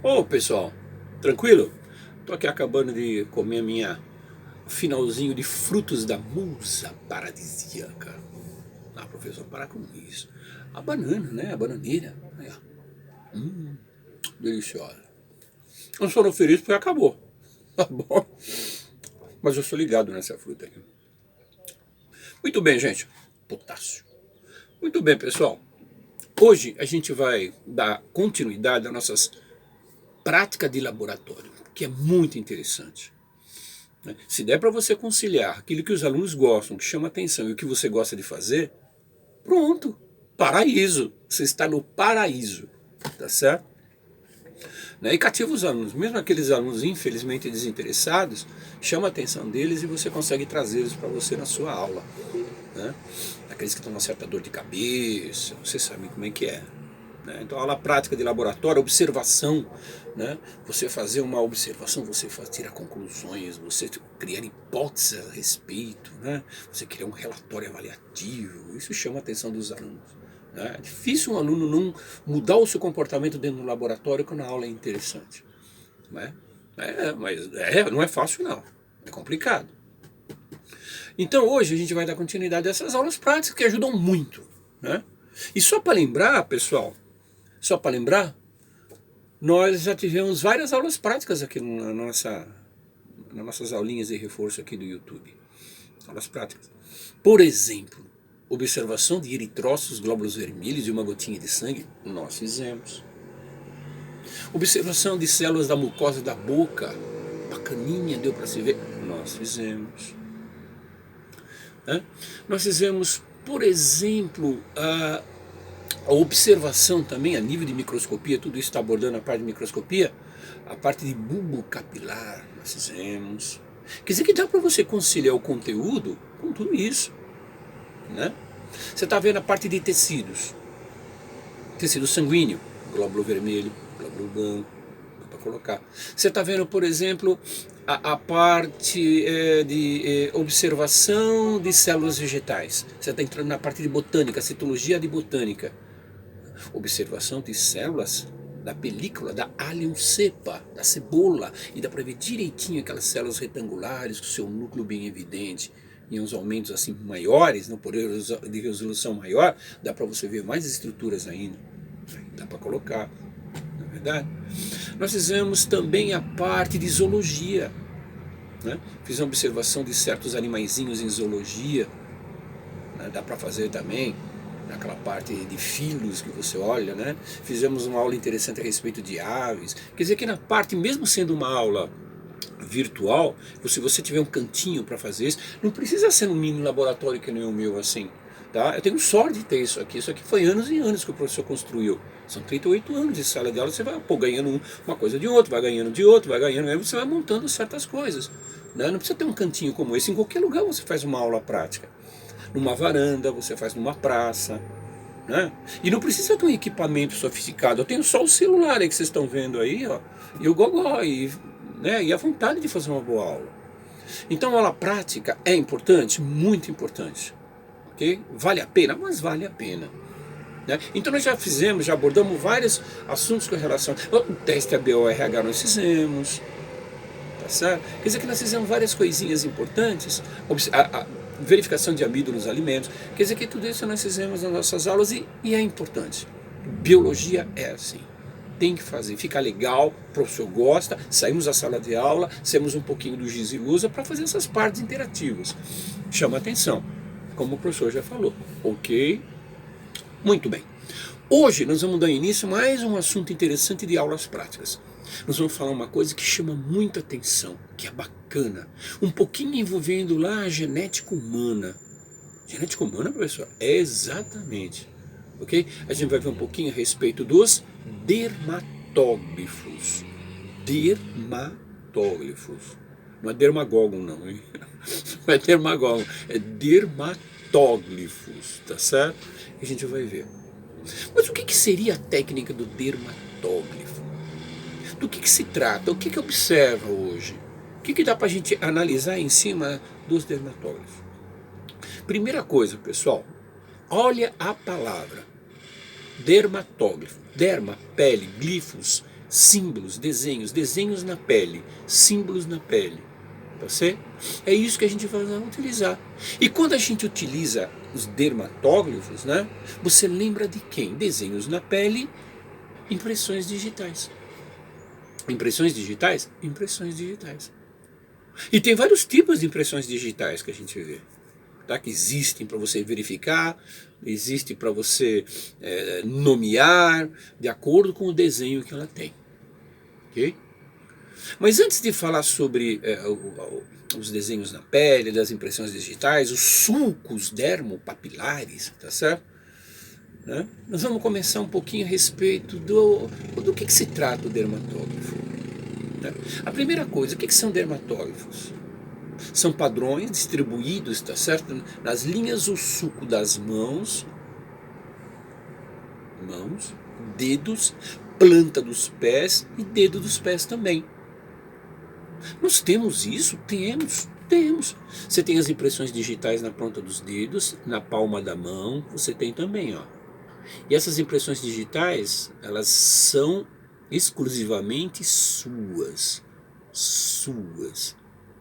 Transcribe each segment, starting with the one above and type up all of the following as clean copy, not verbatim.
Ô pessoal, tranquilo? Tô aqui acabando de comer minha finalzinho de frutos da musa paradisíaca. Ah, professor, para com isso. A banana, né? A bananeira. Aí, ó. Deliciosa. Eu só não feliz porque acabou. Tá bom? Mas eu sou ligado nessa fruta aqui. Muito bem, gente. Potássio. Muito bem, pessoal. Hoje a gente vai dar continuidade às nossas práticas de laboratório, que é muito interessante. Se der para você conciliar aquilo que os alunos gostam, que chama atenção, e o que você gosta de fazer, pronto, paraíso. Você está no paraíso, tá certo? E cativa os alunos, mesmo aqueles alunos infelizmente desinteressados, chama a atenção deles e você consegue trazê-los para você na sua aula. Né? Aqueles que estão com uma certa dor de cabeça, você sabe como é que é. Então, aula prática de laboratório, observação, né? Você fazer uma observação, você tirar conclusões, você criar hipóteses a respeito, né? Você criar um relatório avaliativo, isso chama a atenção dos alunos. Né? É difícil um aluno não mudar o seu comportamento dentro do laboratório quando a aula é interessante. Né? Não é fácil não, é complicado. Então hoje a gente vai dar continuidade a essas aulas práticas que ajudam muito. Né? E só para lembrar, pessoal, nós já tivemos várias aulas práticas aqui nas nossas aulinhas de reforço aqui do YouTube. Aulas práticas. Por exemplo, observação de eritrócitos, glóbulos vermelhos e uma gotinha de sangue, nós fizemos. Observação de células da mucosa da boca, bacaninha, deu para se ver, nós fizemos. Nós fizemos, por exemplo, a observação também a nível de microscopia, tudo isso está abordando a parte de microscopia, a parte de bulbo capilar, nós fizemos. Quer dizer que dá para você conciliar o conteúdo com tudo isso. Né? Você está vendo a parte de tecidos, tecido sanguíneo, glóbulo vermelho, glóbulo branco, dá para colocar. Você está vendo, por exemplo, a parte de observação de células vegetais. Você está entrando na parte de botânica, citologia de botânica. Observação de células da película, da allium cepa, da cebola, e dá para ver direitinho aquelas células retangulares com o seu núcleo bem evidente, em uns aumentos assim maiores, no poder de resolução maior, dá para você ver mais estruturas ainda, dá para colocar, não é verdade? Nós fizemos também a parte de zoologia, né? Fiz uma observação de certos animaizinhos em zoologia, né? Dá para fazer também, naquela parte de filos que você olha, né? Fizemos uma aula interessante a respeito de aves. Quer dizer que na parte, mesmo sendo uma aula virtual, se você tiver um cantinho para fazer não precisa ser um mini laboratório que nem o meu assim. Tá? Eu tenho sorte de ter isso aqui foi anos e anos que o professor construiu. São 38 anos de sala de aula, você vai ganhando uma coisa de outro, vai ganhando de outro, vai ganhando, aí você vai montando certas coisas. Né? Não precisa ter um cantinho como esse, em qualquer lugar você faz uma aula prática. Numa varanda, você faz numa praça. Né? E não precisa ter um equipamento sofisticado. Eu tenho só o celular aí que vocês estão vendo aí, ó, e o gogó, né, e a vontade de fazer uma boa aula. Então a aula prática é importante, muito importante. Okay? Vale a pena? Mas vale a pena. Né? Então nós já abordamos vários assuntos com relação. O teste ABO-RH nós fizemos. Tá certo? Quer dizer que nós fizemos várias coisinhas importantes. A verificação de amido nos alimentos. Quer dizer que tudo isso nós fizemos nas nossas aulas e é importante. Biologia é assim. Tem que fazer, fica legal, o professor gosta, saímos da sala de aula, saímos um pouquinho do giz e lousa para fazer essas partes interativas. Chama atenção, como o professor já falou. Ok? Muito bem. Hoje nós vamos dar início a mais um assunto interessante de aulas práticas. Nós vamos falar uma coisa que chama muita atenção, que é bacana. Um pouquinho envolvendo lá a genética humana. Genética humana, professor? É exatamente. Ok? A gente vai ver um pouquinho a respeito dos dermatóglifos. Dermatóglifos. Não é dermagógon não, hein? Não é dermagógon, é dermatóglifos, tá certo? A gente vai ver. Mas o que seria a técnica do dermatóglifo? Do que se trata? O que observa hoje? O que dá para a gente analisar em cima dos dermatóglifos? Primeira coisa, pessoal, olha a palavra dermatóglifo. Derma, pele, glifos, símbolos, desenhos na pele, símbolos na pele. Tá certo? É isso que a gente vai utilizar. E quando a gente utiliza os dermatóglifos, né, você lembra de quem? Desenhos na pele, impressões digitais. Impressões digitais? Impressões digitais. E tem vários tipos de impressões digitais que a gente vê. Tá? Que existem para você verificar, existe para você nomear, de acordo com o desenho que ela tem. Ok? Mas antes de falar sobre os desenhos na pele, das impressões digitais, os sulcos dermopapilares, tá certo? Né? Nós vamos começar um pouquinho a respeito do que se trata o dermatógrafo. Né? A primeira coisa, o que são dermatógrafos? São padrões distribuídos, tá certo? Nas linhas do sulco das mãos, dedos, planta dos pés e dedo dos pés também. Nós temos isso? Temos. Você tem as impressões digitais na ponta dos dedos, na palma da mão, você tem também, ó. E essas impressões digitais, elas são exclusivamente suas,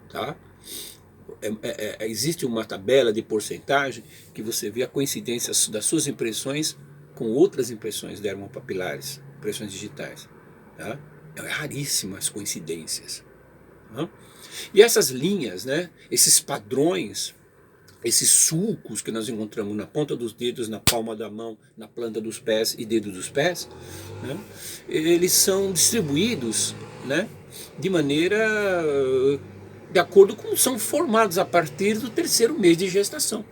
tá? Existe uma tabela de porcentagem que você vê a coincidência das suas impressões com outras impressões dermopapilares, impressões digitais, tá? É raríssimas as coincidências. Tá? E essas linhas, né, esses padrões, esses sulcos que nós encontramos na ponta dos dedos, na palma da mão, na planta dos pés e dedo dos pés, né, eles são distribuídos, né, de maneira de acordo com são formados a partir do 3º mês de gestação.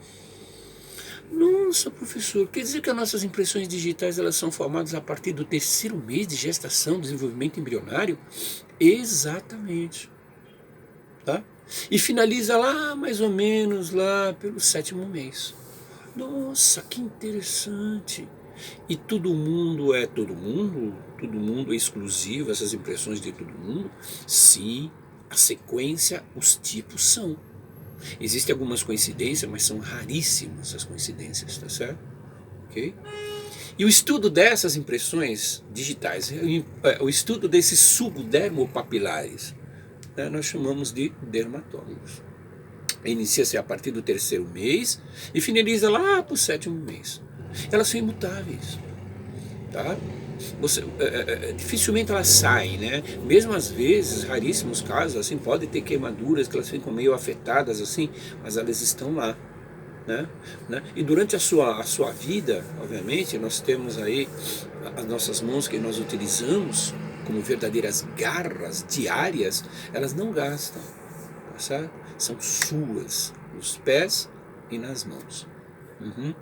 Nossa, professor, quer dizer que as nossas impressões digitais elas são formadas a partir do 3º mês de gestação, desenvolvimento embrionário? Exatamente. Tá? E finaliza lá, mais ou menos, lá pelo 7º mês. Nossa, que interessante. E todo mundo é todo mundo? Todo mundo é exclusivo, essas impressões de todo mundo? Sim, a sequência, os tipos são. Existem algumas coincidências, mas são raríssimas as coincidências, tá certo? Ok? E o estudo dessas impressões digitais, o estudo desses subdermopapilares, né, nós chamamos de dermatóglifos. Inicia-se a partir do 3º mês e finaliza lá para o 7º mês. Elas são imutáveis, tá? Dificilmente elas saem, né? Mesmo às vezes, raríssimos casos, assim, pode ter queimaduras que elas ficam meio afetadas, assim, mas elas estão lá. Né? E durante a sua vida, obviamente, nós temos aí as nossas mãos que nós utilizamos como verdadeiras garras diárias, elas não gastam, tá certo? São suas, nos pés e nas mãos. Uhum.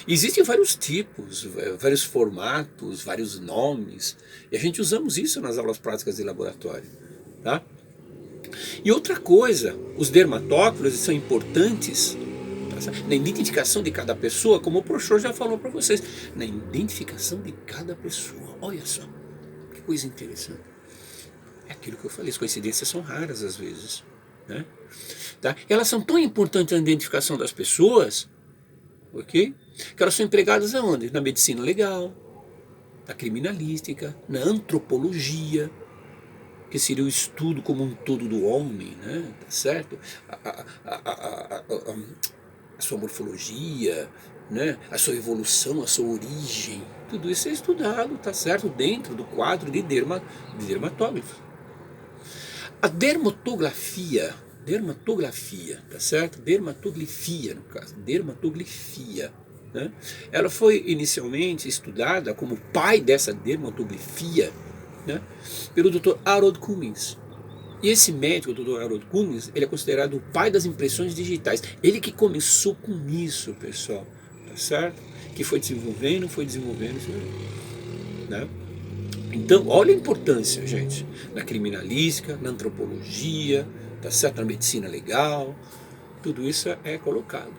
Existem vários tipos, vários formatos, vários nomes, e a gente usamos isso nas aulas práticas de laboratório, tá? E outra coisa, os dermatófilos são importantes na identificação de cada pessoa, como o professor já falou para vocês, na identificação de cada pessoa. Olha só, que coisa interessante. É aquilo que eu falei, as coincidências são raras às vezes, né? Tá? Elas são tão importantes na identificação das pessoas, ok? Que elas são empregadas aonde? Na medicina legal, na criminalística, na antropologia, que seria o estudo como um todo do homem, né? Tá certo? A sua morfologia, né? A sua evolução, a sua origem, tudo isso é estudado, tá certo? Dentro do quadro de dermatógrafos. A dermatografia, tá certo? Dermatoglifia, no caso, dermatoglifia, né? Ela foi inicialmente estudada como pai dessa dermatoglifia, né? Pelo Dr. Harold Cummings. E esse médico, o Dr. Harold Cummings, ele é considerado o pai das impressões digitais. Ele que começou com isso, pessoal, tá certo? Que foi desenvolvendo, né? Então, olha a importância, gente, na criminalística, na antropologia, tá certo? Na medicina legal, tudo isso é colocado,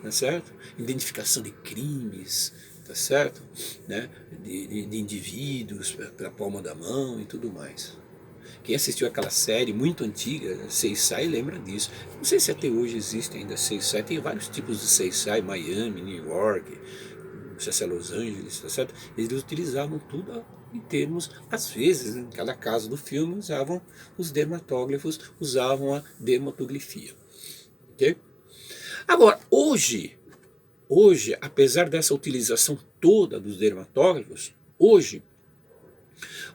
tá certo? Identificação de crimes, tá certo? Né? De indivíduos pela palma da mão e tudo mais. Quem assistiu aquela série muito antiga, CSI, lembra disso. Não sei se até hoje existe ainda CSI, tem vários tipos de CSI, Miami, New York, não sei se é Los Angeles, tá certo? Eles utilizavam tudo em termos, às vezes, em cada caso do filme, os dermatógrafos usavam a dermatoglifia. Ok? Agora, hoje, apesar dessa utilização toda dos dermatógrafos, hoje,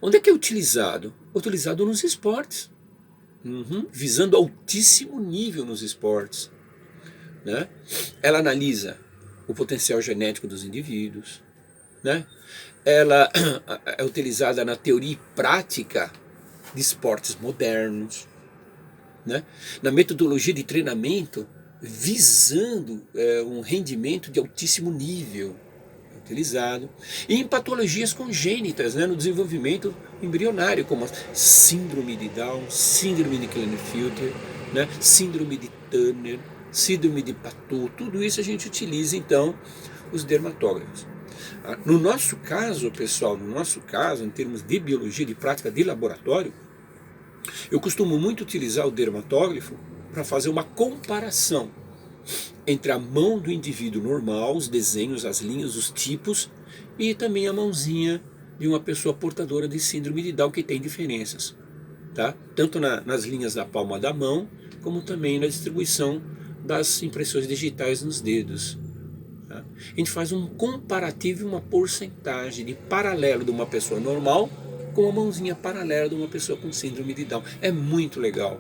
onde é que é utilizado? Utilizado nos esportes, visando altíssimo nível nos esportes, né? Ela analisa o potencial genético dos indivíduos, né? Ela é utilizada na teoria e prática de esportes modernos, né? Na metodologia de treinamento, visando um rendimento de altíssimo nível, utilizado, e em patologias congênitas, né, no desenvolvimento embrionário, como a síndrome de Down, síndrome de Klinefelter, né, síndrome de Turner, síndrome de Patou, tudo isso a gente utiliza então os dermatógrafos. No nosso caso, pessoal, no nosso caso, em termos de biologia, de prática de laboratório, eu costumo muito utilizar o dermatógrafo para fazer uma comparação entre a mão do indivíduo normal, os desenhos, as linhas, os tipos, e também a mãozinha de uma pessoa portadora de síndrome de Down, que tem diferenças, tá? Tanto nas linhas da palma da mão, como também na distribuição das impressões digitais nos dedos. Tá? A gente faz um comparativo e uma porcentagem de paralelo de uma pessoa normal com a mãozinha paralela de uma pessoa com síndrome de Down. É muito legal,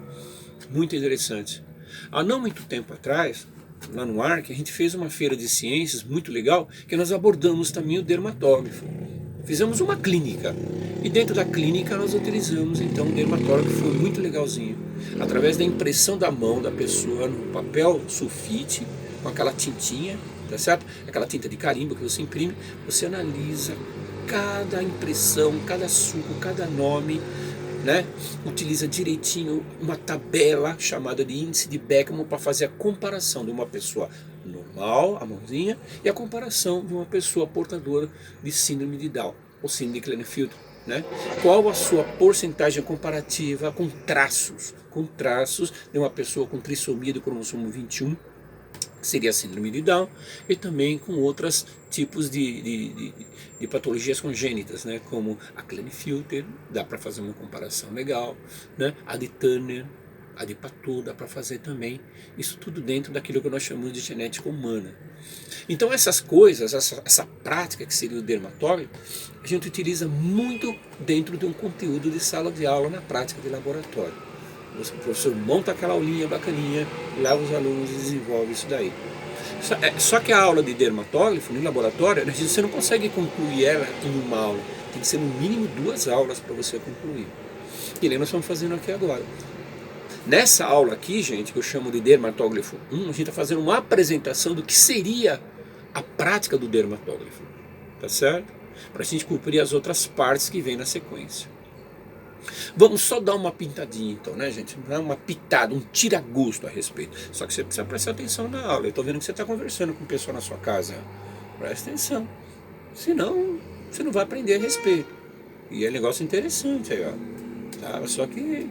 muito interessante. Há não muito tempo atrás, lá no ARC, a gente fez uma feira de ciências muito legal, que nós abordamos também o dermatógrafo. Fizemos uma clínica, e dentro da clínica nós utilizamos então o dermatógrafo, que foi muito legalzinho. Através da impressão da mão da pessoa no papel sulfite, com aquela tintinha, tá certo? Aquela tinta de carimbo que você imprime, você analisa cada impressão, cada suco, cada nome, né? Utiliza direitinho uma tabela chamada de índice de Beckman para fazer a comparação de uma pessoa normal, a mãozinha, e a comparação de uma pessoa portadora de síndrome de Down, ou síndrome de Klinefelter, né? Qual a sua porcentagem comparativa com traços de uma pessoa com trissomia do cromossomo 21, que seria a síndrome de Down, e também com outros tipos de patologias congênitas, né, como a Klinefelter, dá para fazer uma comparação legal, né, a de Turner, a de Patou, dá para fazer também, isso tudo dentro daquilo que nós chamamos de genética humana. Então essas coisas, essa prática que seria o dermatógrafo, a gente utiliza muito dentro de um conteúdo de sala de aula na prática de laboratório. O professor monta aquela aulinha bacaninha, leva os alunos e desenvolve isso daí. Só que a aula de dermatógrafo no laboratório, você não consegue concluir ela em uma aula. Tem que ser no mínimo 2 aulas para você concluir. E nem nós estamos fazendo aqui agora. Nessa aula aqui, gente, que eu chamo de dermatógrafo 1, a gente está fazendo uma apresentação do que seria a prática do dermatógrafo. Tá certo? Para a gente cumprir as outras partes que vem na sequência. Vamos só dar uma pintadinha então, né, gente? Uma pitada, um tira-gosto a respeito. Só que você precisa prestar atenção na aula. Eu estou vendo que você está conversando com o pessoal na sua casa. Presta atenção. Senão, você não vai aprender a respeito. E é um negócio interessante aí, ó. Tá? Só que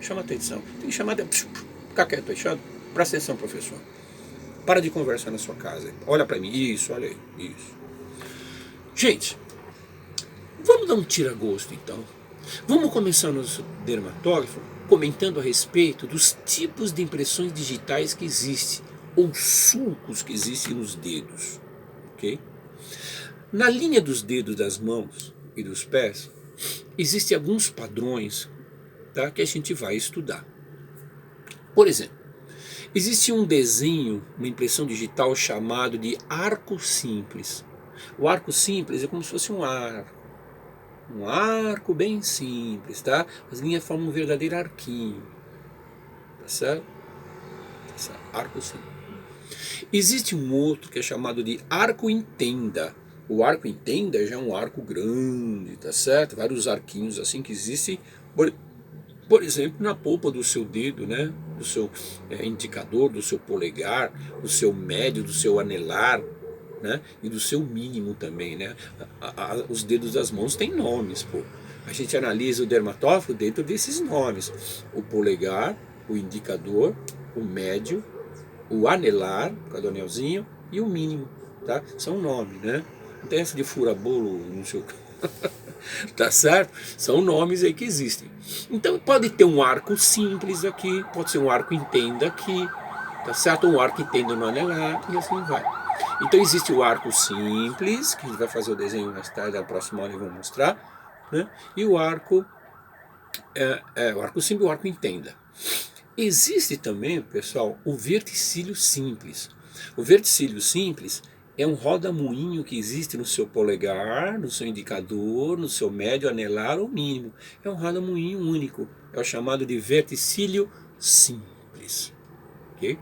chama atenção. Tem que chamar de... Fica quieto aí, chama. Presta atenção, professor. Para de conversar na sua casa. Olha para mim. Isso, olha aí. Isso. Gente, vamos dar um tira-gosto então. Vamos começar o nosso dermatógrafo comentando a respeito dos tipos de impressões digitais que existem, ou sulcos que existem nos dedos. Okay? Na linha dos dedos das mãos e dos pés, existem alguns padrões, tá, que a gente vai estudar. Por exemplo, existe um desenho, uma impressão digital chamado de arco simples. O arco simples é como se fosse um arco. Um arco bem simples, tá? As linhas formam um verdadeiro arquinho. Tá certo? Arco simples. Existe um outro que é chamado de arco em tenda. O arco em tenda já é um arco grande, tá certo? Vários arquinhos assim que existem, por exemplo, na polpa do seu dedo, né? Do seu indicador, do seu polegar, do seu médio, do seu anelar, né? E do seu mínimo também, né? Os dedos das mãos têm nomes, pô. A gente analisa o dermatógrafo dentro desses nomes: o polegar, o indicador, o médio, o anelar, por causa do anelzinho, e o mínimo, tá? São nomes, né? Não tem essa de fura-bolo no seu Tá certo? São nomes aí que existem. Então pode ter um arco simples aqui, pode ser um arco em tenda aqui, tá certo? Um arco em tenda no anelar e assim vai. Então existe o arco simples, que a gente vai fazer o desenho mais tarde, na próxima hora eu vou mostrar, né? E o arco, o arco simples e o arco em tenda. Existe também, pessoal, o verticílio simples. O verticílio simples é um roda-moinho que existe no seu polegar, no seu indicador, no seu médio anelar ou mínimo. É um roda-moinho único. É o chamado de verticílio simples. Okay?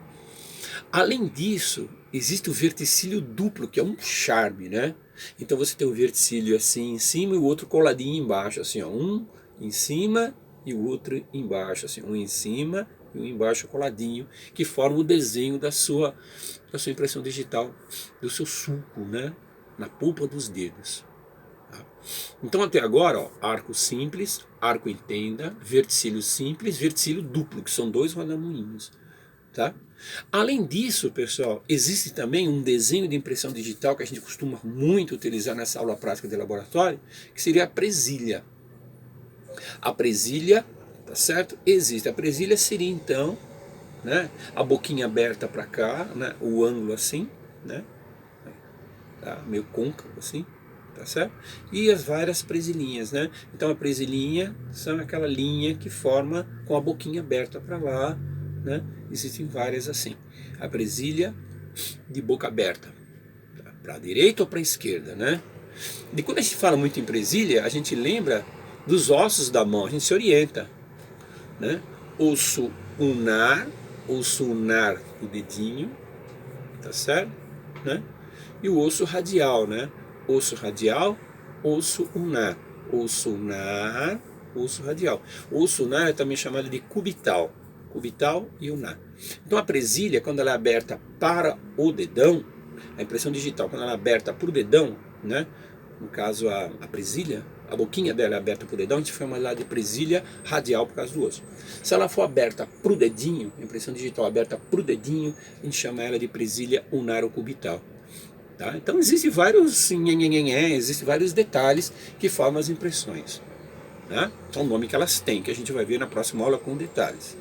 Além disso, existe o verticílio duplo, que é um charme, né? Então você tem o verticílio assim em cima e o outro coladinho embaixo, assim, ó, um em cima e o outro embaixo, assim, um em cima e um embaixo coladinho, que forma o desenho da sua impressão digital, do seu sulco, né? Na polpa dos dedos. Tá? Então até agora, ó, arco simples, arco em tenda, verticílio simples, verticílio duplo, que são dois rodamuinhos. Tá? Além disso, pessoal, existe também um desenho de impressão digital que a gente costuma muito utilizar nessa aula prática de laboratório, que seria a presilha. A presilha, tá certo? Existe. A presilha seria então, né, a boquinha aberta para cá, né, o ângulo assim, né, tá, meio côncavo assim, tá certo? E as várias presilhinhas, né? Então a presilhinha são aquela linha que forma com a boquinha aberta para lá, né? Existem várias assim. A presilha de boca aberta, para a direita ou para a esquerda, né? E quando a gente fala muito em presilha, a gente lembra dos ossos da mão, a gente se orienta, né? Osso ulnar do dedinho, tá certo? Né? E o osso radial, né? Osso radial, osso ulnar, osso radial. O osso ulnar é também chamado de cubital, cubital e ulnar. Então a presilha, quando ela é aberta para o dedão, a impressão digital, quando ela é aberta para o dedão, né? No caso a presilha, a boquinha dela é aberta para o dedão, a gente chama ela de presilha radial por causa do osso. Se ela for aberta para o dedinho, a impressão digital aberta para o dedinho, a gente chama ela de presilha ulnar ou cubital. Tá? Então existem vários detalhes que formam as impressões. Né? É o nome que elas têm, que a gente vai ver na próxima aula com detalhes.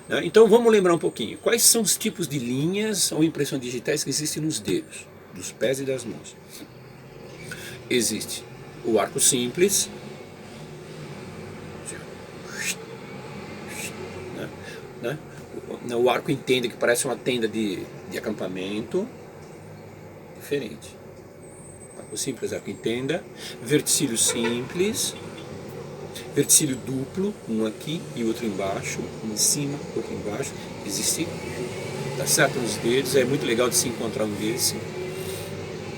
Né? Então vamos lembrar um pouquinho. Quais são os tipos de linhas ou impressões digitais que existem nos dedos, dos pés e das mãos? Existe o arco simples, né? O arco em tenda, que parece uma tenda de acampamento, diferente. Arco simples, arco em tenda, verticílio simples, verticílio duplo, um aqui e outro embaixo, um em cima, outro embaixo. Existe, tá certo, nos dedos, é muito legal de se encontrar um desse.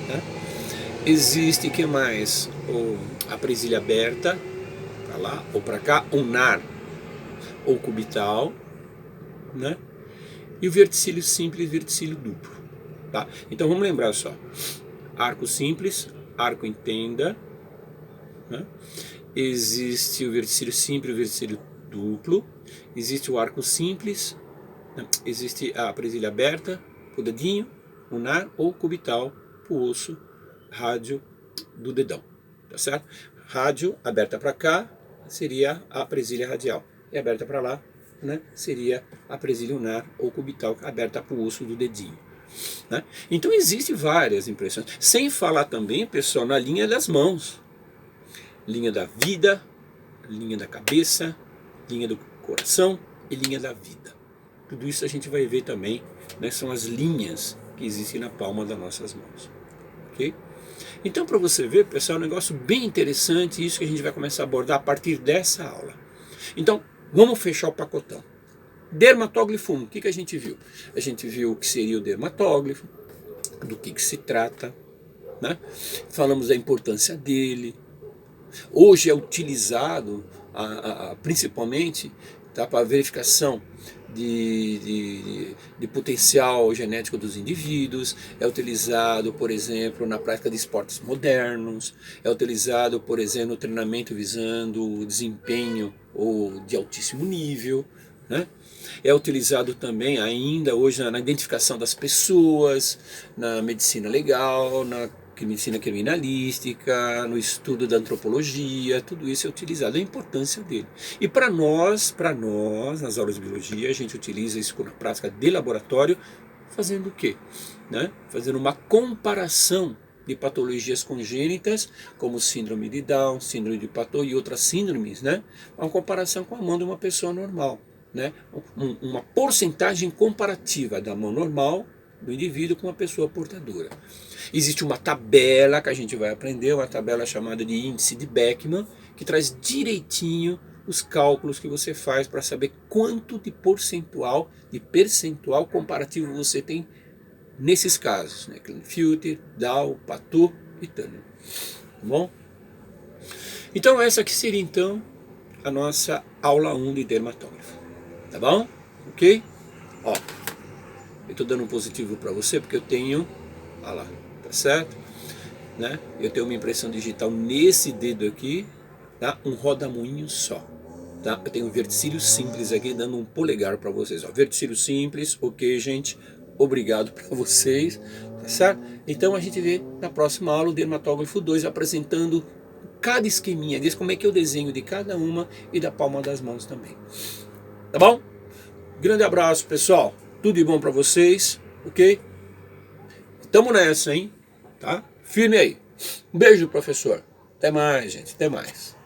Né? Existe, que mais? A presilha aberta, para lá ou para cá, ulnar ou cubital, né? E o verticílio simples e verticílio duplo. Tá? Então vamos lembrar só: arco simples, arco em tenda, né? Existe o verticílio simples e o verticílio duplo, existe o arco simples, né? Existe a presilha aberta, o dedinho, ulnar ou cubital, o osso rádio do dedão, tá certo? Rádio aberta para cá seria a presilha radial, e aberta para lá, né, seria a presilha ulnar ou cubital, aberta para o osso do dedinho. Né? Então existem várias impressões, sem falar também, pessoal, na linha das mãos, linha da vida, linha da cabeça, linha do coração e linha da vida. Tudo isso a gente vai ver também, né, são as linhas que existem na palma das nossas mãos. Ok? Então, para você ver, pessoal, é um negócio bem interessante, isso que a gente vai começar a abordar a partir dessa aula. Então, vamos fechar o pacotão. Dermatóglifo 1, o que a gente viu? A gente viu o que seria o dermatóglifo, do que se trata, né? Falamos da importância dele. Hoje é utilizado principalmente, tá, para verificação de potencial genético dos indivíduos, é utilizado, por exemplo, na prática de esportes modernos, é utilizado, por exemplo, no treinamento visando o desempenho ou de altíssimo nível, né? É utilizado também ainda hoje na identificação das pessoas, na medicina legal, na medicina criminalística, no estudo da antropologia, tudo isso é utilizado, a importância dele. E para nós, nas aulas de biologia, a gente utiliza isso na prática de laboratório, fazendo o quê? Né? Fazendo uma comparação de patologias congênitas, como síndrome de Down, síndrome de Patau e outras síndromes, né? Uma comparação com a mão de uma pessoa normal, né? Uma porcentagem comparativa da mão normal do indivíduo com uma pessoa portadora. Existe uma tabela que a gente vai aprender, uma tabela chamada de índice de Beckman, que traz direitinho os cálculos que você faz para saber quanto de percentual comparativo você tem nesses casos, né? Klinefelter, Down, Patau e Turner. Tá bom? Então essa aqui seria então a nossa aula 1 de dermatógrafo. Tá bom? Ok? Ó, eu estou dando um positivo para você porque eu tenho, olha lá, tá certo? Né? Eu tenho uma impressão digital nesse dedo aqui, tá? Um rodamuinho só. Tá? Eu tenho um verticílio simples aqui, dando um polegar para vocês. Ó. Verticílio simples, ok, gente? Obrigado para vocês, tá certo? Então a gente vê na próxima aula o Dermatógrafo 2 apresentando cada esqueminha, diz como é que é o desenho de cada uma e da palma das mãos também. Tá bom? Grande abraço, pessoal. Tudo de bom para vocês, ok? Tamo nessa, hein? Tá? Firme aí. Um beijo, professor. Até mais, gente. Até mais.